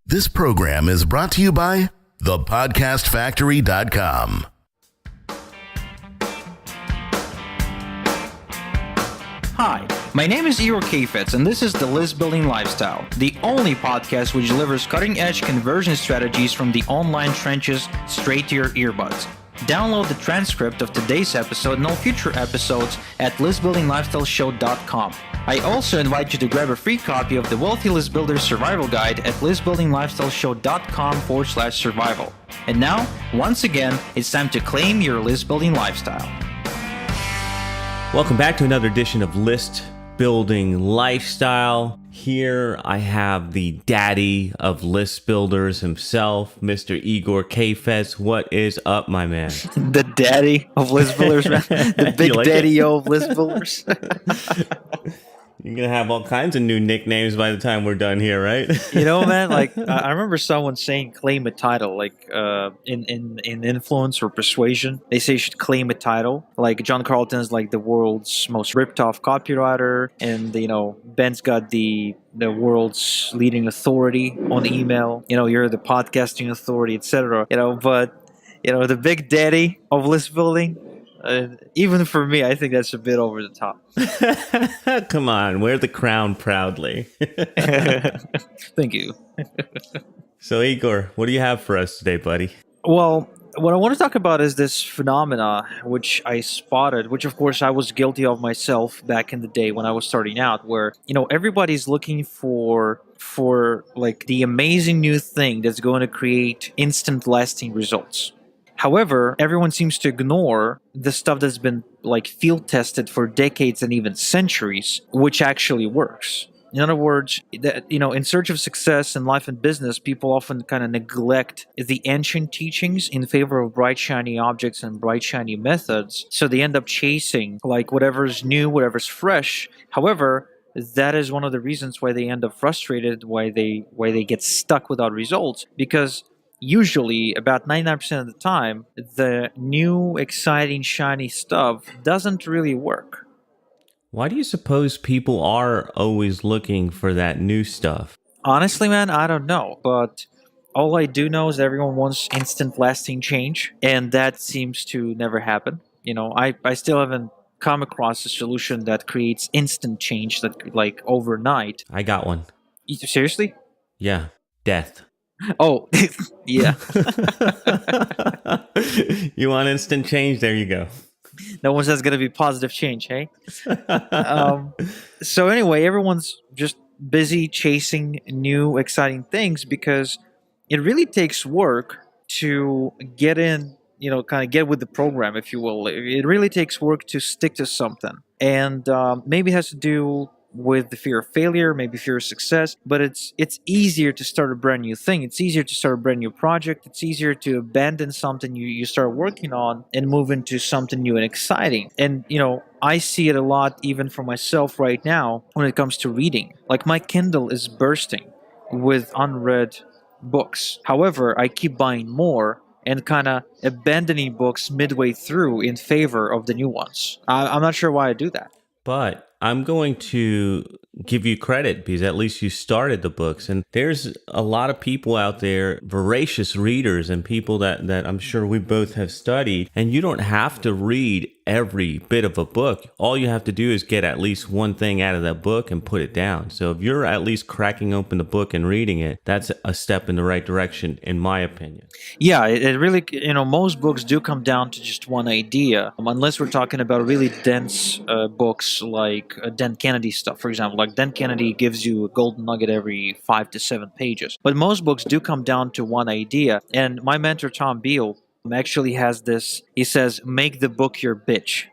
This program is brought to you by thepodcastfactory.com. Hi, my name is Igor Kheifets, and this is the List Building Lifestyle, the only podcast which delivers cutting-edge conversion strategies from the online trenches straight to your earbuds. Download the transcript of today's episode and all future episodes at listbuildinglifestyleshow.com. I also invite you to grab a free copy of the Wealthy List Builder Survival Guide at listbuildinglifestyleshow.com/survival. And now, once again, it's time to claim your list building lifestyle. Welcome back to another edition of List Building Lifestyle. Here I have the daddy of list builders himself, Mr. Igor Kheifets. What is up, my man? The daddy of list builders, man. The big daddy of list builders. You're going to have all kinds of new nicknames by the time we're done here, right? You know, man, like I remember someone saying claim a title, like in influence or persuasion. They say you should claim a title. Like John Carlton's like the world's most ripped off copywriter, and you know, Ben's got the world's leading authority on email. You know, you're the podcasting authority, etc. You know, but you know, the big daddy of list building. Even for me, I think that's a bit over the top. Come on, wear the crown proudly. Thank you. So, Igor, what do you have for us today, buddy? Well, what I want to talk about is this phenomena which I spotted, which of course I was guilty of myself back in the day when I was starting out, where, you know, everybody's looking for like the amazing new thing that's going to create instant lasting results. However, everyone seems to ignore the stuff that's been like field tested for decades and even centuries, which actually works. In other words, you know, in search of success in life and business, people often kind of neglect the ancient teachings in favor of bright, shiny objects and bright, shiny methods. So they end up chasing like whatever's new, whatever's fresh. However, that is one of the reasons why they end up frustrated, why they get stuck without results, because usually, about 99% of the time, the new, exciting, shiny stuff doesn't really work. Why do you suppose people are always looking for that new stuff? Honestly, man, I don't know. But all I do know is everyone wants instant lasting change, and that seems to never happen. You know, I still haven't come across a solution that creates instant change that like overnight. I got one. Seriously? Yeah, death. Oh, yeah. You want instant change? There you go. No one says going to be positive change, hey? So anyway, everyone's just busy chasing new, exciting things because it really takes work to get in, you know, kind of get with the program, if you will. It really takes work to stick to something. And maybe it has to do with the fear of failure, maybe fear of success, but it's easier to start a brand new thing. It's easier to start a brand new project. It's easier to abandon something you start working on and move into something new and exciting. And, you know, I see it a lot even for myself right now when it comes to reading. Like my Kindle is bursting with unread books. However, I keep buying more and kind of abandoning books midway through in favor of the new ones. I'm not sure why I do that. But I'm going to give you credit because at least you started the books. And there's a lot of people out there, voracious readers and people that I'm sure we both have studied. And you don't have to read every bit of a book. All you have to do is get at least one thing out of that book and put it down. So if you're at least cracking open the book and reading it, that's a step in the right direction, in my opinion. Yeah, it really, you know, most books do come down to just one idea, unless we're talking about really dense books like Dan Kennedy stuff, for example. Like Dan Kennedy gives you a golden nugget every 5 to 7 pages. But most books do come down to one idea. And my mentor, Tom Beal, actually has this, he says, make the book your bitch.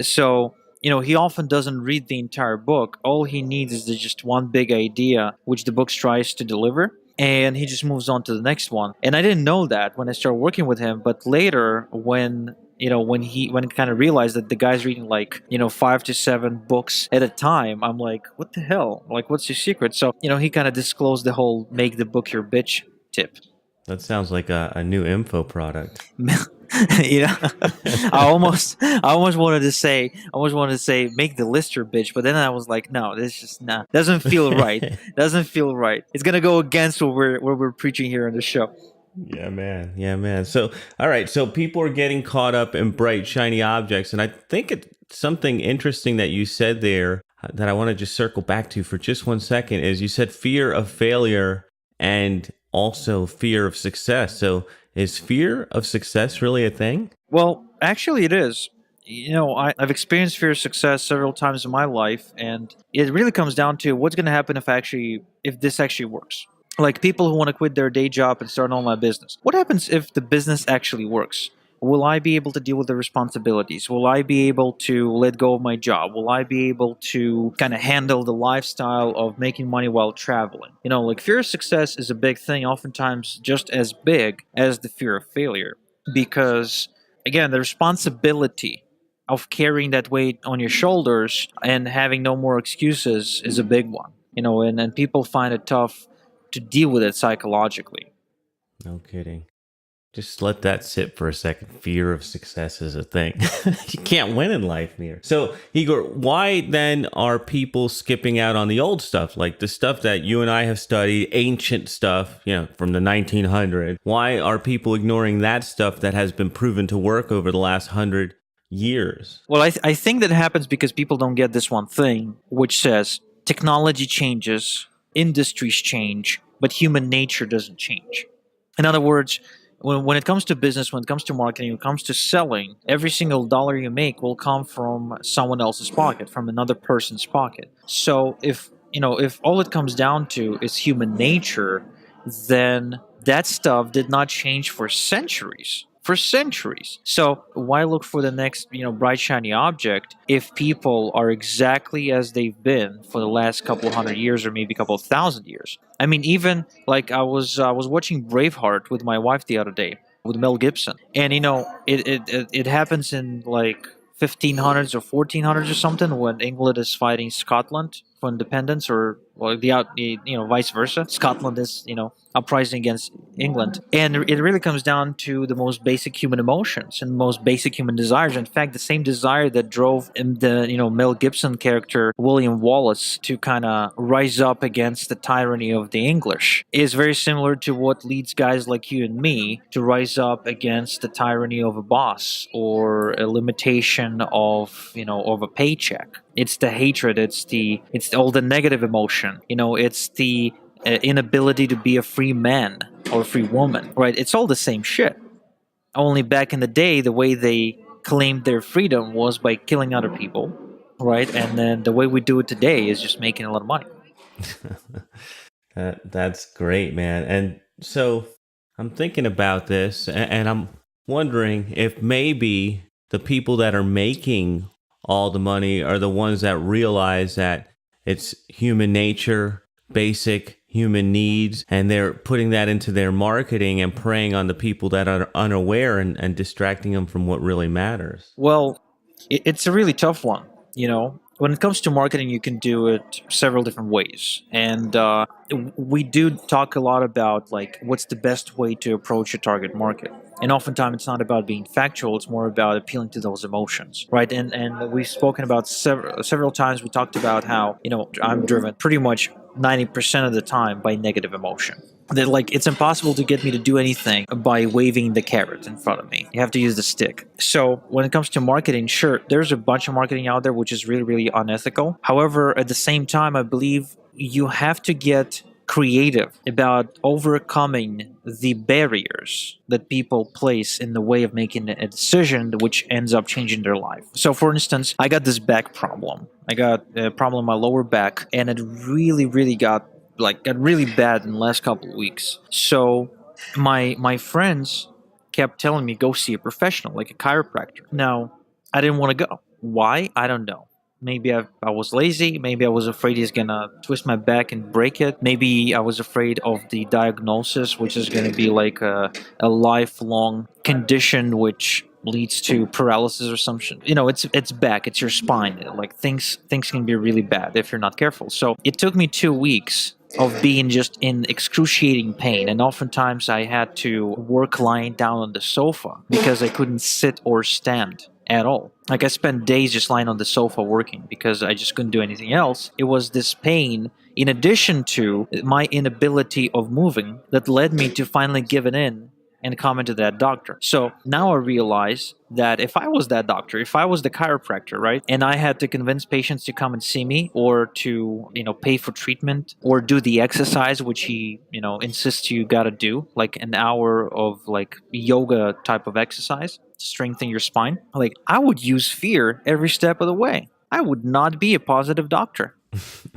So, you know, he often doesn't read the entire book. All he needs is just one big idea, which the book tries to deliver. And he just moves on to the next one. And I didn't know that when I started working with him. But later, when he kind of realized that the guy's reading like, 5 to 7 books at a time, I'm like, what the hell? Like, what's your secret? So, he kind of disclosed the whole make the book your bitch tip. That sounds like a new info product. you know, I almost wanted to say, make the lister bitch, but then I was like, no, this just nah, doesn't feel right. Doesn't feel right. It's gonna go against what we're preaching here on the show. Yeah, man. Yeah, man. So, all right. So people are getting caught up in bright, shiny objects. And I think it's something interesting that you said there that I want to just circle back to for just 1 second is you said fear of failure and also fear of success. So is fear of success really a thing? Well, actually, it is. I've experienced fear of success several times in my life, and it really comes down to what's going to happen if this actually works. Like people who want to quit their day job and start an online business. What happens if the business actually works? Will I be able to deal with the responsibilities? Will I be able to let go of my job? Will I be able to kind of handle the lifestyle of making money while traveling? Like fear of success is a big thing, oftentimes just as big as the fear of failure. Because, again, the responsibility of carrying that weight on your shoulders and having no more excuses is a big one. And people find it tough to deal with it psychologically. No kidding. Just let that sit for a second. Fear of success is a thing. You can't win in life, Mir. So, Igor, why then are people skipping out on the old stuff, like the stuff that you and I have studied, ancient stuff, from the 1900s? Why are people ignoring that stuff that has been proven to work over the last 100 years? Well, I think that happens because people don't get this one thing, which says technology changes, industries change, but human nature doesn't change. In other words, when it comes to business, when it comes to marketing, when it comes to selling, every single dollar you make will come from someone else's pocket, from another person's pocket. So if all it comes down to is human nature, then that stuff did not change for centuries. For centuries. So why look for the next, bright shiny object if people are exactly as they've been for the last couple of 100 years or maybe a couple of 1,000 years? I mean, even like I was watching Braveheart with my wife the other day with Mel Gibson, and it happens in like 1500s or 1400s or something when England is fighting Scotland for independence, or well, vice versa. Scotland is uprising against England, and it really comes down to the most basic human emotions and most basic human desires. In fact, the same desire that drove the Mel Gibson character William Wallace to kind of rise up against the tyranny of the English is very similar to what leads guys like you and me to rise up against the tyranny of a boss or a limitation of a paycheck. It's the hatred. It's all the negative emotion. It's the inability to be a free man or a free woman, right? It's all the same shit. Only back in the day, the way they claimed their freedom was by killing other people, right? And then the way we do it today is just making a lot of money. That's great, man. And so I'm thinking about this, and I'm wondering if maybe the people that are making all the money are the ones that realize that it's human nature, basic human needs, and they're putting that into their marketing and preying on the people that are unaware and distracting them from what really matters. Well, it's a really tough one. When it comes to marketing, you can do it several different ways, and we do talk a lot about like what's the best way to approach a target market. And oftentimes, it's not about being factual; it's more about appealing to those emotions, right? And we've spoken about several times. We talked about how I'm driven pretty much 90% of the time by negative emotion. That like it's impossible to get me to do anything by waving the carrot in front of me. You have to use the stick. So when it comes to marketing, sure, there's a bunch of marketing out there which is really, really unethical. However, at the same time, I believe you have to get creative about overcoming the barriers that people place in the way of making a decision which ends up changing their life. So for instance, I got this back problem. I got a problem in my lower back, and it really, really got really bad in the last couple of weeks. So my friends kept telling me go see a professional, like a chiropractor. Now, I didn't want to go. Why? I don't know. Maybe I was lazy. Maybe I was afraid he's going to twist my back and break it. Maybe I was afraid of the diagnosis, which is going to be like a lifelong condition which leads to paralysis or something. It's back, it's your spine. Like things can be really bad if you're not careful. So it took me 2 weeks of being just in excruciating pain. And oftentimes I had to work lying down on the sofa because I couldn't sit or stand at all. Like I spent days just lying on the sofa working because I just couldn't do anything else. It was this pain in addition to my inability of moving that led me to finally giving in and comment to that doctor. So now I realize that if I was that doctor, if I was the chiropractor, right, and I had to convince patients to come and see me or to, pay for treatment or do the exercise, which he, insists you got to do, like an hour of like yoga type of exercise to strengthen your spine, like I would use fear every step of the way. I would not be a positive doctor.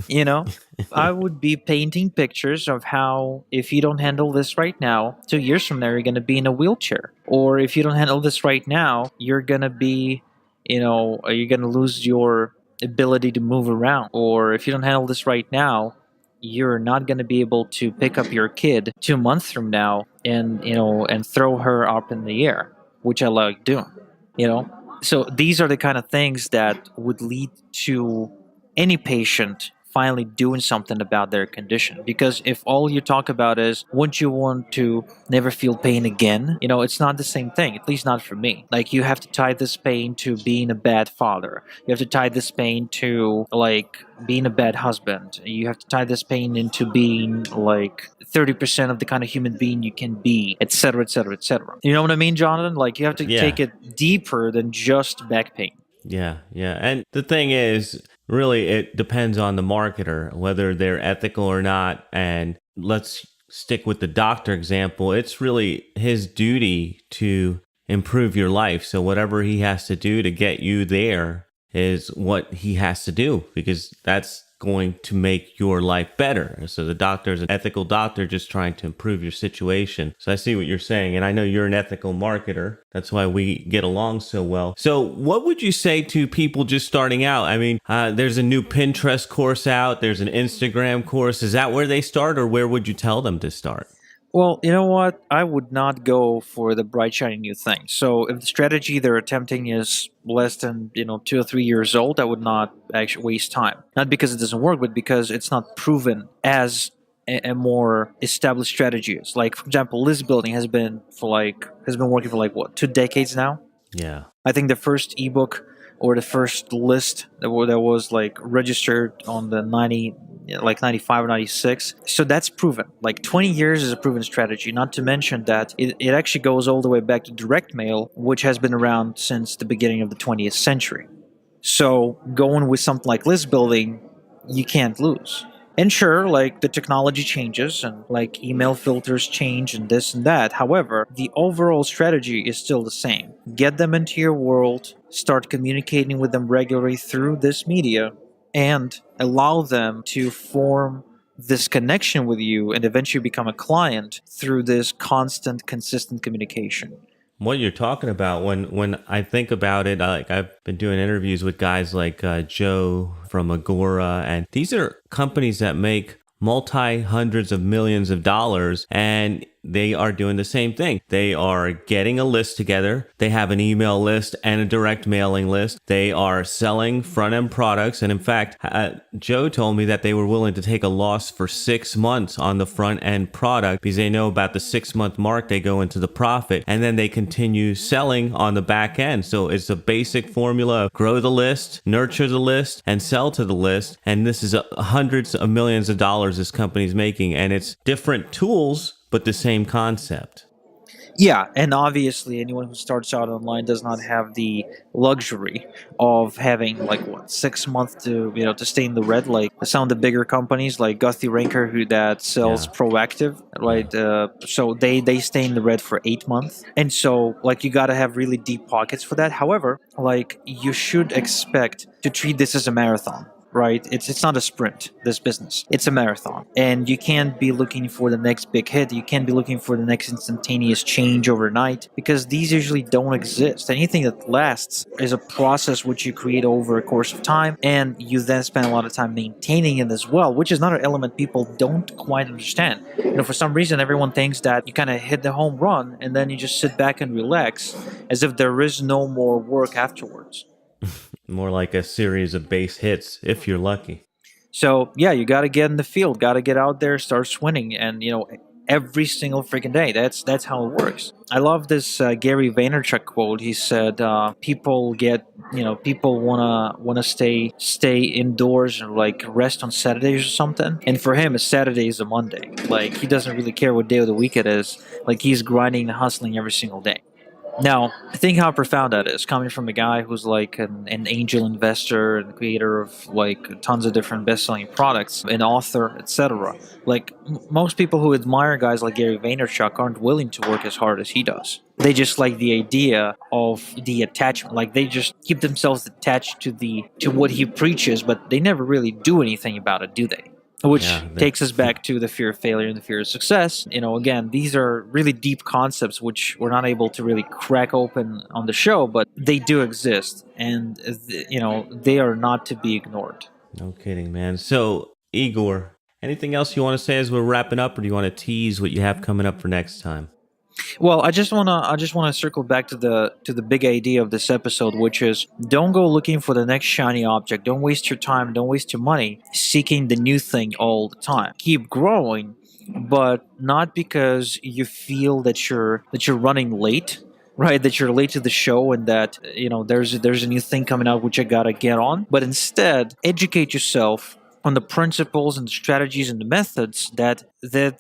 You know, I would be painting pictures of how if you don't handle this right now, 2 years from now, you're going to be in a wheelchair. Or if you don't handle this right now, you're going to be, you're going to lose your ability to move around. Or if you don't handle this right now, you're not going to be able to pick up your kid 2 months from now and, and throw her up in the air, which I like doing, you know? So these are the kind of things that would lead to any patient finally doing something about their condition. Because if all you talk about is, wouldn't you want to never feel pain again? It's not the same thing, at least not for me. Like, you have to tie this pain to being a bad father. You have to tie this pain to, like, being a bad husband. You have to tie this pain into being, like, 30% of the kind of human being you can be, etc., etc., etc. You know what I mean, Jonathan? Like, you have to take it deeper than just back pain. Yeah, yeah. And the thing is, really, it depends on the marketer, whether they're ethical or not. And let's stick with the doctor example. It's really his duty to improve your life. So whatever he has to do to get you there is what he has to do, because that's going to make your life better. So the doctor is an ethical doctor just trying to improve your situation. So I see what you're saying, and I know you're an ethical marketer. That's why we get along so well. So what would you say to people just starting out? I mean, there's a new Pinterest course out. There's an Instagram course. Is that where they start, or where would you tell them to start? Well, you know what? I would not go for the bright, shiny new thing. So if the strategy they're attempting is less than, 2 or 3 years old, I would not actually waste time. Not because it doesn't work, but because it's not proven as a more established strategy is. Like, for example, list building has been working for like what, 2 decades now? Yeah. I think the first ebook or the first list that was like registered on the 95 or 96. So that's proven. Like 20 years is a proven strategy, not to mention that it actually goes all the way back to direct mail, which has been around since the beginning of the 20th century. So going with something like list building, you can't lose. And sure, like the technology changes and like email filters change and this and that. However, the overall strategy is still the same. Get them into your world, start communicating with them regularly through this media, and allow them to form this connection with you and eventually become a client through this constant, consistent communication. What you're talking about, when I think about it, like I've been doing interviews with guys like Joe from Agora, and these are companies that make multi hundreds of millions of dollars, and they are doing the same thing. They are getting a list together. They have an email list and a direct mailing list. They are selling front-end products. And in fact, Joe told me that they were willing to take a loss for 6 months on the front-end product because they know about the 6-month mark, they go into the profit, and then they continue selling on the back end. So it's a basic formula of grow the list, nurture the list, and sell to the list. And this is hundreds of millions of dollars this company's making. And it's different tools, but the same concept. Yeah, and obviously anyone who starts out online does not have the luxury of having like what 6 months to stay in the red. Like some of the bigger companies like Guthy Ranker who that sells proactive, right? So they stay in the red for 8 months, and so like you got to have really deep pockets for that. However, like you should expect to treat this as a marathon. Right? It's not a sprint, this business. It's a marathon. And you can't be looking for the next big hit. You can't be looking for the next instantaneous change overnight because these usually don't exist. Anything that lasts is a process which you create over a course of time, and you then spend a lot of time maintaining it as well, which is another element people don't quite understand. For some reason, everyone thinks that you kind of hit the home run and then you just sit back and relax as if there is no more work afterwards. More like a series of base hits, if you're lucky. So yeah, you got to get in the field, got to get out there, start swinging, and every single freaking day. That's how it works. I love this Gary Vaynerchuk quote. He said, "People people wanna stay indoors and like rest on Saturdays or something. And for him, a Saturday is a Monday. Like he doesn't really care what day of the week it is. Like he's grinding and hustling every single day." Now, think how profound that is, coming from a guy who's like an angel investor and creator of like tons of different best-selling products, an author, etc. Like most people who admire guys like Gary Vaynerchuk aren't willing to work as hard as he does. They just like the idea of the attachment. Like they just keep themselves attached to what he preaches, but they never really do anything about it, do they? Which takes us back to the fear of failure and the fear of success. Again, these are really deep concepts which we're not able to really crack open on the show, but they do exist, and they are not to be ignored. No kidding, man. So, Igor, anything else you want to say as we're wrapping up, or do you want to tease what you have coming up for next time? Well, I just wanna circle back to the big idea of this episode, which is don't go looking for the next shiny object. Don't waste your time. Don't waste your money seeking the new thing all the time. Keep growing, but not because you feel that you're running late. Right, that you're late to the show and that there's a new thing coming out which I gotta get on. But instead, educate yourself on the principles and the strategies and the methods that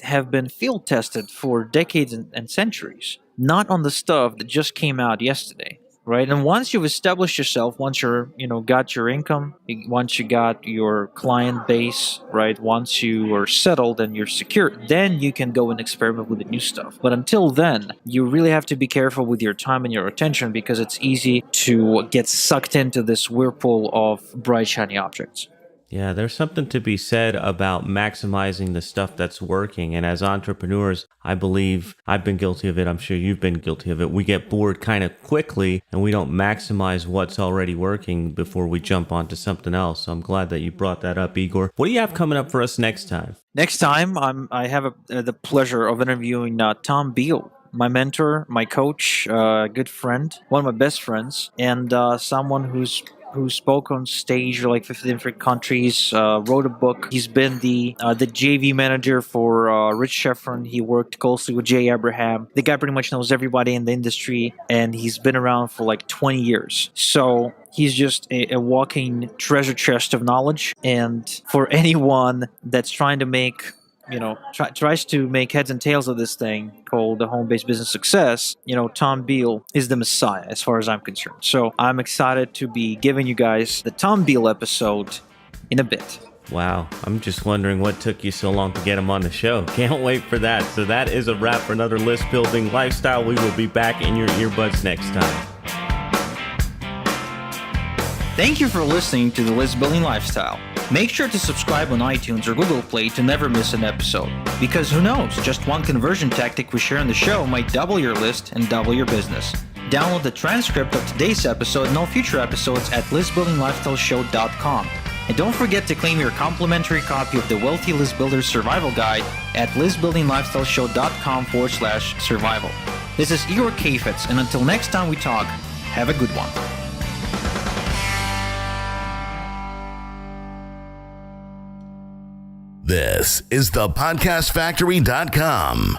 have been field tested for decades and centuries, not on the stuff that just came out yesterday. Right, and once you've established yourself, once you're got your income, once you got your client base, right, once you are settled and you're secure, then you can go and experiment with the new stuff. But until then, you really have to be careful with your time and your attention, because it's easy to get sucked into this whirlpool of bright shiny objects. Yeah, there's something to be said about maximizing the stuff that's working. And as entrepreneurs, I believe I've been guilty of it. I'm sure you've been guilty of it. We get bored kind of quickly and we don't maximize what's already working before we jump onto something else. So I'm glad that you brought that up, Igor. What do you have coming up for us next time? Next time, I have the pleasure of interviewing Tom Beal, my mentor, my coach, good friend, one of my best friends, and someone who spoke on stage like 50 different countries, wrote a book. He's been the JV manager for Rich Schefren. He worked closely with Jay Abraham. The guy pretty much knows everybody in the industry, and he's been around for like 20 years. So he's just a walking treasure chest of knowledge. And for anyone that's trying to make tries to make heads and tails of this thing called the home-based business success, Tom Beal is the messiah as far as I'm concerned. So I'm excited to be giving you guys the Tom Beal episode in a bit. Wow, I'm just wondering what took you so long to get him on the show. Can't wait for that. So that is a wrap for another List Building Lifestyle. We will be back in your earbuds next time. Thank you for listening to the List Building Lifestyle. Make sure to subscribe on iTunes or Google Play to never miss an episode. Because who knows, just one conversion tactic we share on the show might double your list and double your business. Download the transcript of today's episode and all future episodes at listbuildinglifestyleshow.com. And don't forget to claim your complimentary copy of the Wealthy List Builder Survival Guide at listbuildinglifestyleshow.com/survival. This is Igor Kheifets, and until next time we talk, have a good one. This is the podcastfactory.com.